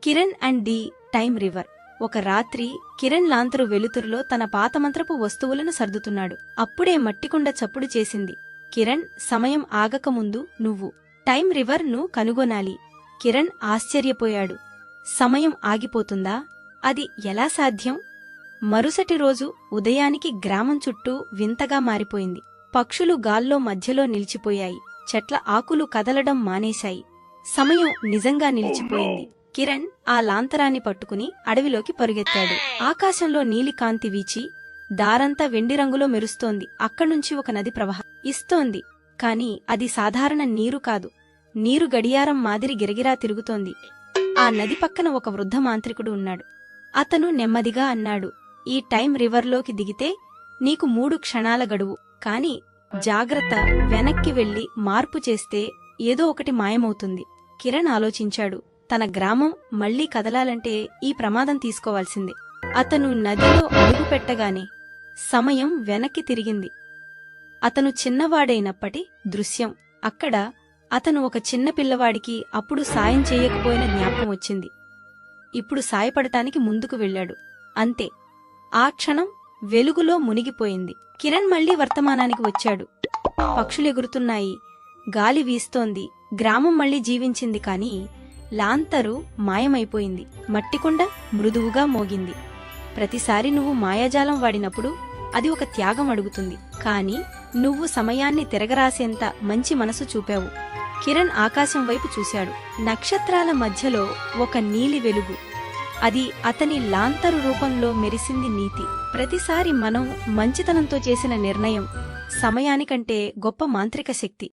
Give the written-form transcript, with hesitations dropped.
Kiran and the time river. ఒక రాత్రి కిరణ్ లాంతరు వెలుతురులో తన పాతమంత్రపు వస్తువులను సర్దుతున్నాడు. అప్పుడే మట్టికుండ చప్పుడు చేసింది. కిరణ్, సమయం ఆగకముందు నువ్వు టైమ్ రివర్ ను కనుగొనాలి. కిరణ్ ఆశ్చర్యపోయాడు. సమయం ఆగిపోతుందా? అది ఎలా సాధ్యం? మరుసటి రోజు ఉదయానికి గ్రామం చుట్టూ వింతగా మారిపోయింది. పక్షులు గాల్లో మధ్యలో నిలిచిపోయాయి. చెట్ల ఆకులు కదలడం మానేశాయి. సమయం నిజంగా నిలిచిపోయింది. కిరణ్ ఆ లాంతరాన్ని పట్టుకుని అడవిలోకి పరుగెత్తాడు. ఆకాశంలో నీలికాంతి వీచి దారంతా వెండి రంగులో మెరుస్తోంది. అక్కడ్నుంచి ఒక నది ఇస్తోంది. కాని అది సాధారణ నీరు కాదు. నీరు గడియారం మాదిరి గిరగిరా తిరుగుతోంది. ఆ నది పక్కన ఒక వృద్ధ మాంత్రికుడు ఉన్నాడు. అతను నెమ్మదిగా అన్నాడు, ఈ టైం రివర్లోకి దిగితే నీకు 3 క్షణాల గడువు. కాని జాగ్రత్త, వెనక్కి వెళ్లి మార్పు చేస్తే ఏదో ఒకటి మాయమవుతుంది. కిరణ్ ఆలోచించాడు. తన గ్రామం మళ్లీ కదలాలంటే ఈ ప్రమాదం తీసుకోవాల్సిందే. అతను నదిలో అడుగుపెట్టగానే సమయం వెనక్కి తిరిగింది. అతను చిన్నవాడైనప్పటి దృశ్యం. అక్కడ అతను ఒక చిన్న పిల్లవాడికి అప్పుడు సాయం చేయకపోయిన జ్ఞాపకం వచ్చింది. ఇప్పుడు సాయపడటానికి ముందుకు వెళ్లాడు. అంతే, ఆ క్షణం వెలుగులో మునిగిపోయింది. కిరణ్ మళ్లీ వర్తమానానికి వచ్చాడు. పక్షులెగురుతున్నాయి, గాలి వీస్తోంది, గ్రామం మళ్లీ జీవించింది. కాని లాంతరు మాయమైపోయింది. మట్టికుండ మృదువుగా మోగింది. ప్రతిసారి నువ్వు మాయాజాలం వాడినప్పుడు అది ఒక త్యాగం అడుగుతుంది. కాని నువ్వు సమయాన్ని తిరగరాసేంత మంచి మనసు చూపావు. కిరణ్ ఆకాశం వైపు చూశాడు. నక్షత్రాల మధ్యలో ఒక నీలి వెలుగు. అది అతని లాంతరు రూపంలో మెరిసింది. నీతి. ప్రతిసారి మనం మంచితనంతో చేసిన నిర్ణయం సమయానికంటే గొప్ప మాంత్రిక శక్తి.